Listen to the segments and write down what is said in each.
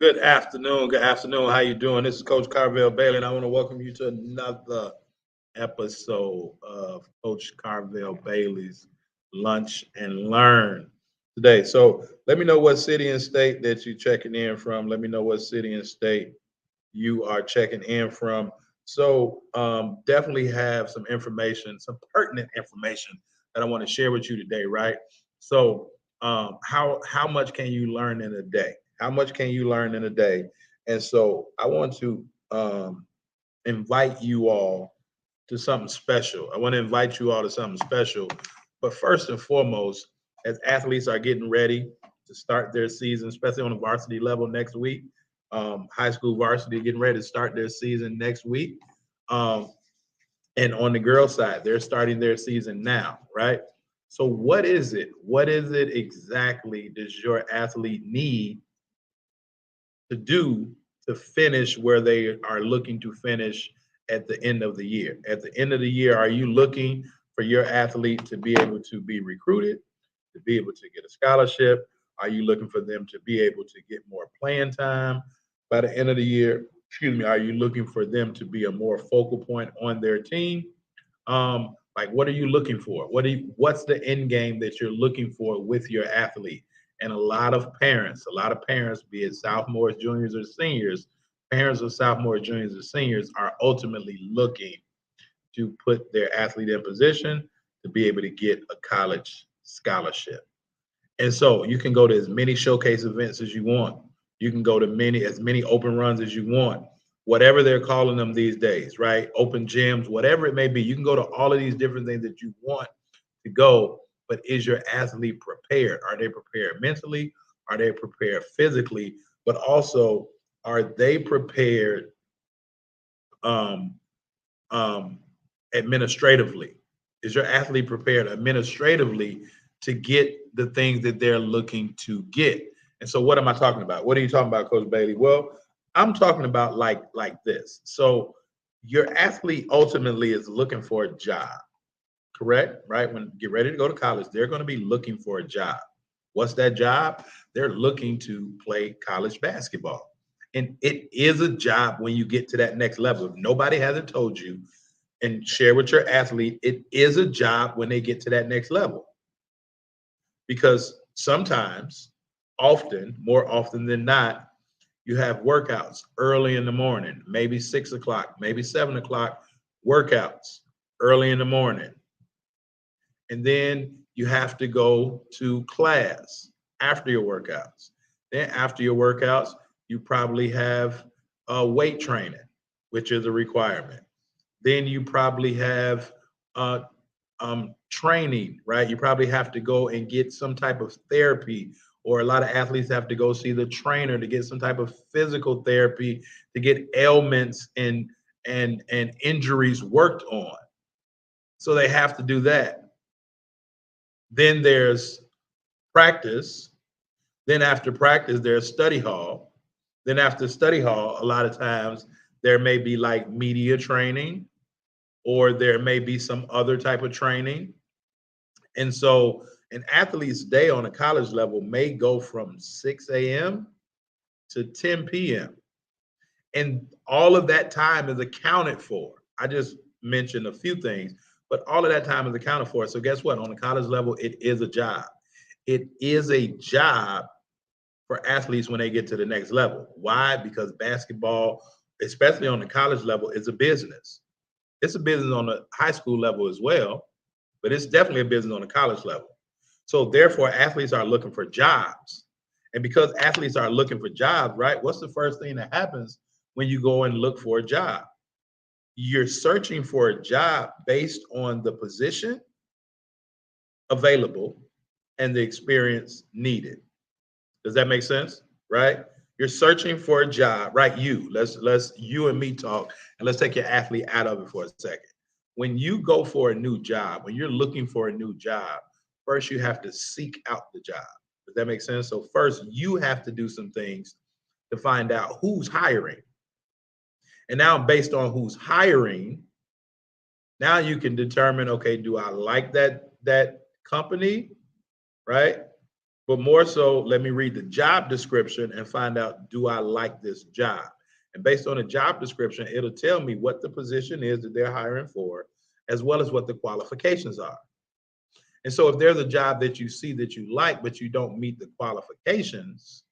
Good afternoon. Good afternoon. How you doing? This is Coach Carvel Bailey, and I want to welcome you to another episode of Coach Carvel Bailey's Lunch and Learn today. So let me know what city and state that you're checking in from. Let me know what city and state you are checking in from. So definitely have some information, some pertinent information that I want to share with you today, right? So how much can you learn in a day? How much can you learn in a day? And so I want to invite you all to something special. I want to invite you all to something special. But first and foremost, as athletes are getting ready to start their season, especially on the varsity level next week, high school varsity getting ready to start their season next week. Um, and on the girls' side, they're starting their season now, right? So, what is it? What is it exactly does your athlete need to do to finish where they are looking to finish at the end of the year? At the end of the year, are you looking for your athlete to be able to be recruited, to be able to get a scholarship? Are you looking for them to be able to get more playing time by the end of the year? Excuse me. Are you looking for them to be a more focal point on their team? Like, what are you looking for? What's the end game that you're looking for with your athlete? And a lot of parents, be it sophomores, juniors, or seniors, parents of sophomores, juniors, or seniors are ultimately looking to put their athlete in position to be able to get a college scholarship. And so you can go to as many showcase events as you want. You can go to as many open runs as you want, whatever they're calling them these days, right? Open gyms, whatever it may be. You can go to all of these different things that you want to go, but is your athlete prepared? Are they prepared mentally? Are they prepared physically? But also, are they prepared um, um, administratively? Is your athlete prepared administratively to get the things that they're looking to get? And so, what am I talking about? What are you talking about, Coach Bailey? Well, I'm talking about like this. So, your athlete ultimately is looking for a job, correct? Right? When get ready to go to college, they're going to be looking for a job. What's that job? They're looking to play college basketball. And it is a job when you get to that next level. If nobody hasn't told you, and share with your athlete, it is a job when they get to that next level. Because sometimes, more often than not, you have workouts early in the morning, maybe 6 o'clock, maybe 7 o'clock workouts early in the morning. And then you have to go to class after your workouts. Then after your workouts, you probably have weight training, which is a requirement. Then you probably have uh, training, right? You probably have to go and get some type of therapy, or a lot of athletes have to go see the trainer to get some type of physical therapy to get ailments and injuries worked on. So they have to do that. Then there's practice. Then after practice, there's study hall. Then after study hall, a lot of times there may be like media training, or there may be some other type of training. And so an athlete's day on a college level may go from 6 a.m. to 10 p.m. And all of that time is accounted for. I just mentioned a few things, but all of that time is accounted for. So guess what? On the college level, it is a job. It is a job for athletes when they get to the next level. Why? Because basketball, especially on the college level, is a business. It's a business on the high school level as well, but it's definitely a business on the college level. So therefore, athletes are looking for jobs. And because athletes are looking for jobs, right? What's the first thing that happens when you go and look for a job? You're searching for a job based on the position available and the experience needed. Does that make sense? Right? You're searching for a job, right? Let's you and me talk, and let's take your athlete out of it for a second. When you go for a new job, when you're looking for a new job, first you have to seek out the job. Does that make sense? So first you have to do some things to find out who's hiring. And now based on who's hiring, now you can determine, okay, do I like that company, right? But more so, let me read the job description and find out, do I like this job? And based on the job description, it'll tell me what the position is that they're hiring for, as well as what the qualifications are. And so if there's a job that you see that you like, but you don't meet the qualifications,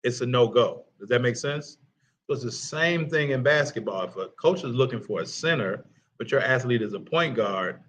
it's a no-go. Does that make sense? So it's the same thing in basketball. If a coach is looking for a center, but your athlete is a point guard,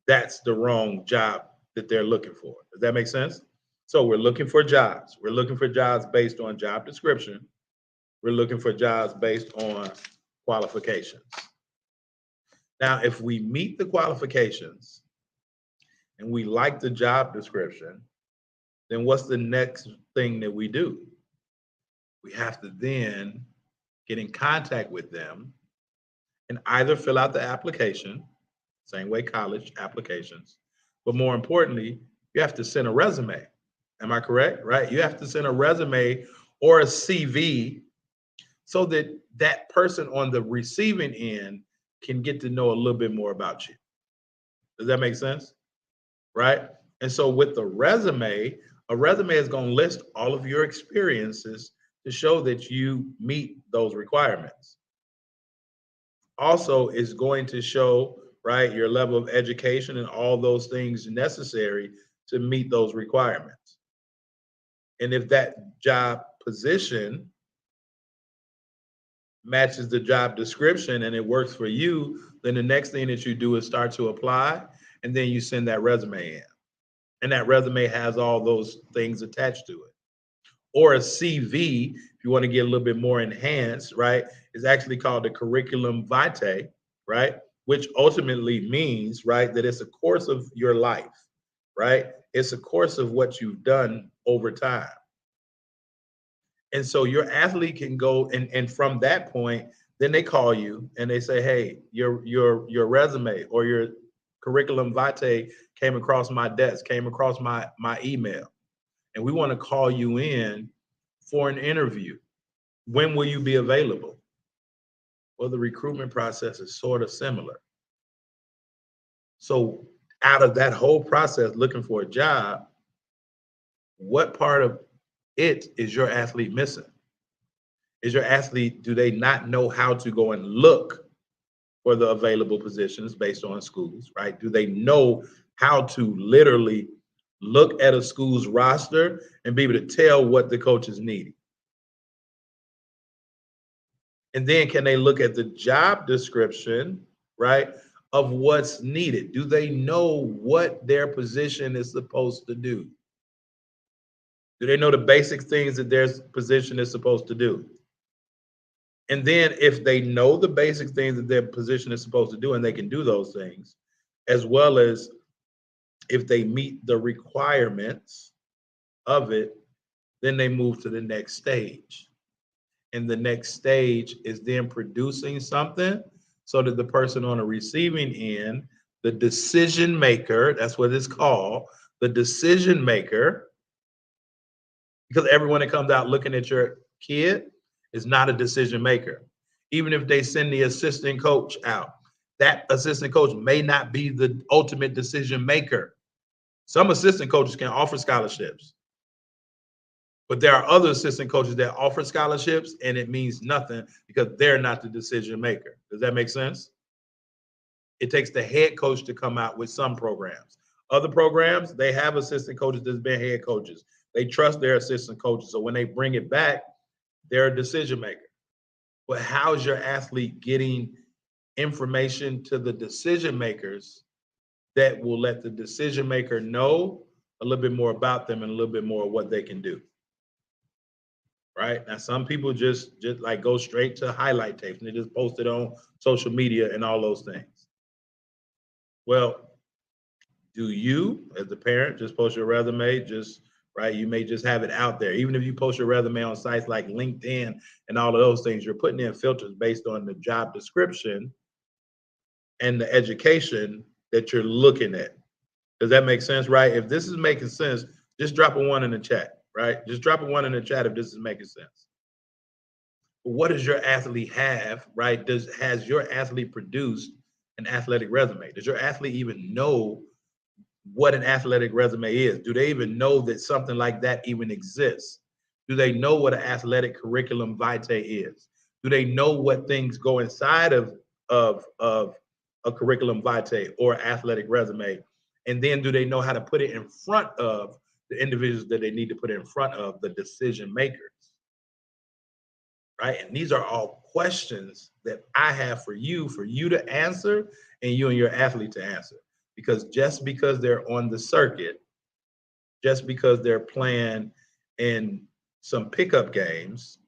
that's the wrong job that they're looking for. Does that make sense? So we're looking for jobs. We're looking for jobs based on job description. We're looking for jobs based on qualifications. Now, if we meet the qualifications and we like the job description, then what's the next thing that we do? We have to then get in contact with them and either fill out the application, same way college applications, but more importantly, you have to send a resume. Am I correct? Right? You have to send a resume or a CV so that that person on the receiving end can get to know a little bit more about you. Does that make sense? Right? And so with the resume, a resume is going to list all of your experiences to show that you meet those requirements. Also, it's going to show, right, your level of education and all those things necessary to meet those requirements. And if that job position matches the job description and it works for you, then the next thing that you do is start to apply, and then you send that resume in. And that resume has all those things attached to it. Or a CV, if you want to get a little bit more enhanced, right, is actually called the curriculum vitae, right, which ultimately means, right, that it's a course of your life, right? It's a course of what you've done over time. And so your athlete can go and from that point, then they call you and they say, hey, your resume or your curriculum vitae came across my desk, came across my email, and we want to call you in for an interview. When will you be available? Well, the recruitment process is sort of similar. So out of that whole process, looking for a job, what part of it is your athlete missing? Is your athlete, do they not know how to go and look for the available positions based on schools, right? Do they know how to literally look at a school's roster and be able to tell what the coach is needing? And then can they look at the job description, right, of what's needed? Do they know what their position is supposed to do? Do they know the basic things that their position is supposed to do? And then if they know the basic things that their position is supposed to do and they can do those things, as well as if they meet the requirements of it, then they move to the next stage. And the next stage is then producing something so that the person on the receiving end, the decision maker, that's what it's called, the decision maker, because everyone that comes out looking at your kid is not a decision maker. Even if they send the assistant coach out, that assistant coach may not be the ultimate decision maker. Some assistant coaches can offer scholarships, but there are other assistant coaches that offer scholarships and it means nothing because they're not the decision maker. Does that make sense? It takes the head coach to come out with some programs. Other programs, they have assistant coaches that's been head coaches. They trust their assistant coaches. So when they bring it back, they're a decision maker. But how is your athlete getting information to the decision makers that will let the decision maker know a little bit more about them and a little bit more of what they can do? Right now, some people just like go straight to highlight tapes and they just post it on social media and all those things. Well, do you, as a parent, just post your resume? Just right, you may just have it out there. Even if you post your resume on sites like LinkedIn and all of those things, you're putting in filters based on the job description and the education that you're looking at. Does that make sense? Right? If this is making sense, just drop a 1 in the chat. Right? Just drop a 1 in the chat if this is making sense. What does your athlete have? Right? Has your athlete produced an athletic resume? Does your athlete even know what an athletic resume is. Do they even know that something like that even exists? Do they know what an athletic curriculum vitae is? Do they know what things go inside of a curriculum vitae or athletic resume? And then do they know how to put it in front of the individuals that they need to put in front of, the decision makers? Right? And these are all questions that I have for you to answer and you and your athlete to answer. Because just because they're on the circuit, just because they're playing in some pickup games,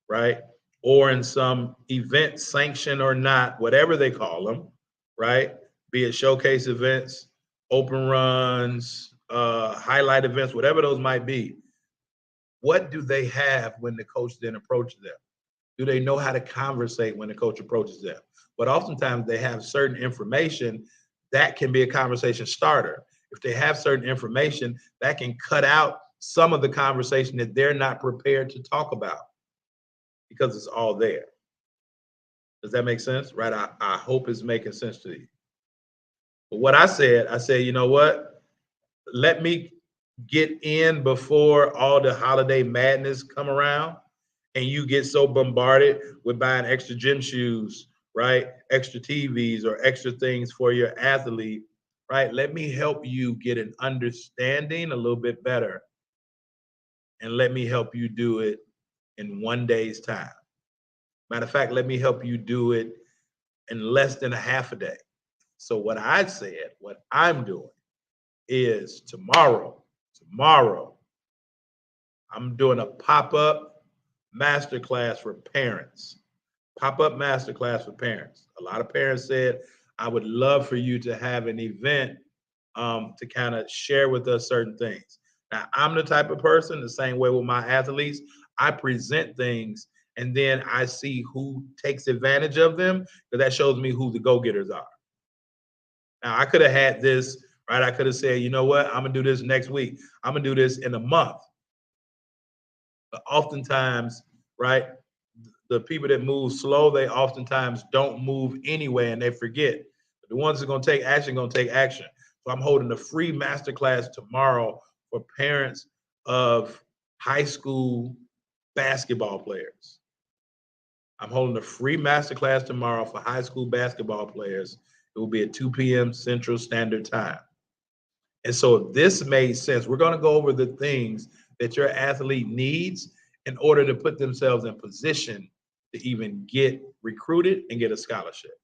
right? Or in some event, sanctioned or not, whatever they call them, right? Be it showcase events, open runs, highlight events, whatever those might be. What do they have when the coach then approaches them? Do they know how to conversate when the coach approaches them? But oftentimes they have certain information that can be a conversation starter. If they have certain information, that can cut out some of the conversation that they're not prepared to talk about because it's all there. Does that make sense? Right? I hope it's making sense to you. But what I said, you know what? Let me get in before all the holiday madness come around and you get so bombarded with buying extra gym shoes, right? Extra TVs or extra things for your athlete, right? Let me help you get an understanding a little bit better. And let me help you do it in 1 day's time. Matter of fact, let me help you do it in less than a half a day. So what I said, what I'm doing is tomorrow, I'm doing a pop-up masterclass for parents. Pop-up masterclass for parents. A lot of parents said, I would love for you to have an event to kind of share with us certain things. Now, I'm the type of person, the same way with my athletes, I present things and then I see who takes advantage of them because that shows me who the go-getters are. Now, I could have had this, right? I could have said, you know what? I'm going to do this next week. I'm going to do this in a month. But oftentimes, right, the people that move slow, they oftentimes don't move anyway and they forget. The ones that are going to take action, going to take action. So I'm holding a free masterclass tomorrow for parents of high school basketball players. I'm holding a free masterclass tomorrow for high school basketball players. It will be at 2 p.m. Central Standard Time. And so if this made sense, we're going to go over the things that your athlete needs in order to put themselves in position to even get recruited and get a scholarship.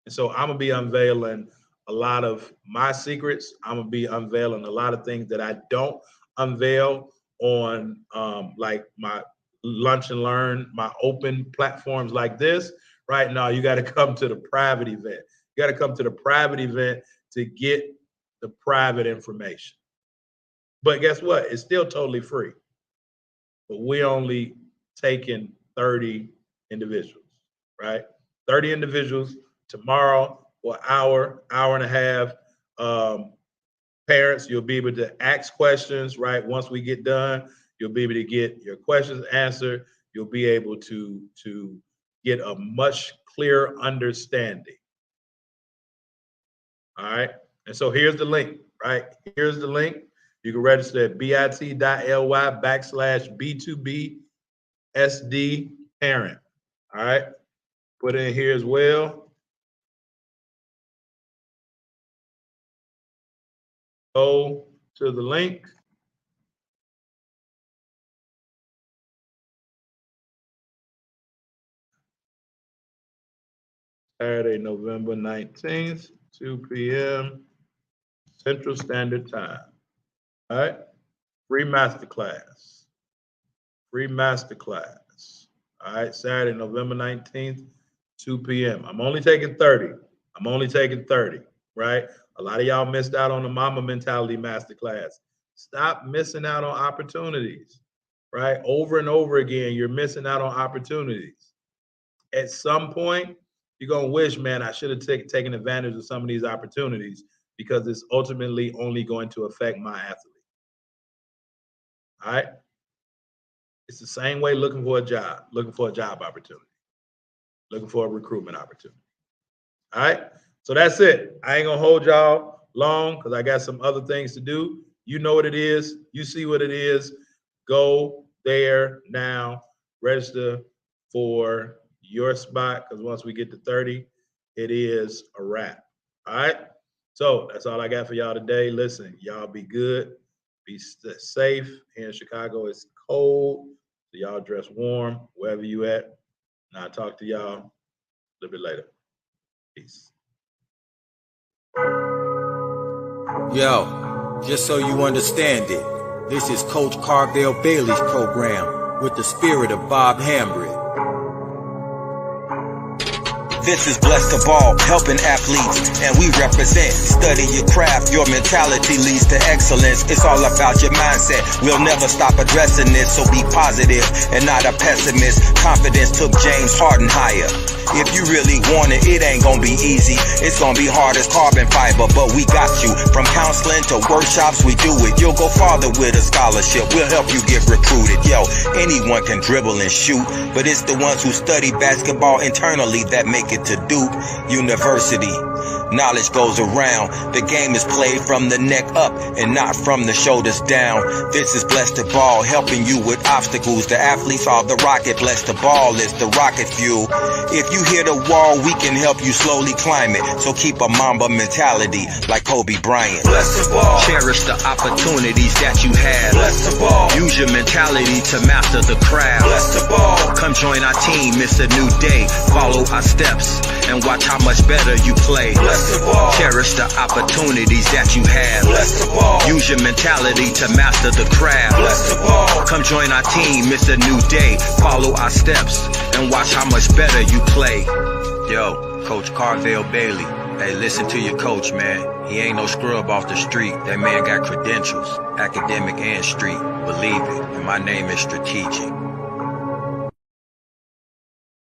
And so I'm going to be unveiling a lot of my secrets. I'm going to be unveiling a lot of things that I don't unveil on like my Lunch and Learn, my open platforms like this. Right now, you got to come to the private event. You got to come to the private event to get the private information. But guess what? It's still totally free. But we're only taking 30 individuals, right? 30 individuals tomorrow for an hour and a half. Parents, you'll be able to ask questions, right? Once we get done, you'll be able to get your questions answered. You'll be able to get a much clearer understanding. All right. And so here's the link, right? Here's the link. You can register at bit.ly/B2BSD parent. All right. Put it in here as well. Go to the link. Saturday, November 19th, 2 p.m. Central Standard Time. All right. Free masterclass. Free masterclass. All right. Saturday, November 19th, 2 p.m. I'm only taking 30. I'm only taking 30, right? A lot of y'all missed out on the Mama Mentality Masterclass. Stop missing out on opportunities, right? Over and over again, you're missing out on opportunities. At some point, you're going to wish, man, I should have taken advantage of some of these opportunities because it's ultimately only going to affect my athlete. All right? It's the same way looking for a job opportunity, looking for a recruitment opportunity. All right? So that's it. I ain't going to hold y'all long because I got some other things to do. You know what it is. You see what it is. Go there now. Register for your spot because once we get to 30, it is a wrap. All right. So that's all I got for y'all today. Listen, y'all be good. Be safe. Here in Chicago, it's cold. So y'all dress warm wherever you at. And I'll talk to y'all a little bit later. Peace. Yo, just so you understand it, this is Coach Carvel Bailey's program with the spirit of Bob Hambry. This is Bless the Ball, helping athletes, and we represent. Study your craft, your mentality leads to excellence. It's all about your mindset. We'll never stop addressing this, so be positive and not a pessimist. Confidence took James Harden higher. If you really want it, it ain't gonna be easy. It's gonna be hard as carbon fiber, but we got you. From counseling to workshops, we do it. You'll go farther with a scholarship. We'll help you get recruited. Yo, anyone can dribble and shoot, but it's the ones who study basketball internally that make it to Duke University. Knowledge goes around. The game is played from the neck up and not from the shoulders down. This is Bless the Ball, helping you with obstacles. The athletes are the rocket. Bless the Ball is the rocket fuel. If you hit a wall, we can help you slowly climb it. So keep a Mamba mentality like Kobe Bryant. Bless the Ball. Cherish the opportunities that you have. Bless the Ball. Use your mentality to master the craft. Bless the Ball. Come join our team. It's a new day. Follow our steps and watch how much better you play. Bless the Ball. Cherish the opportunities that you have. Bless the Ball. Use your mentality to master the craft. Bless the Ball. Come join our team. It's a new day. Follow our steps and watch how much better you play. Yo, Coach Carvel Bailey. Hey, listen to your coach, man. He ain't no scrub off the street. That man got credentials, academic and street. Believe it. And my name is strategic.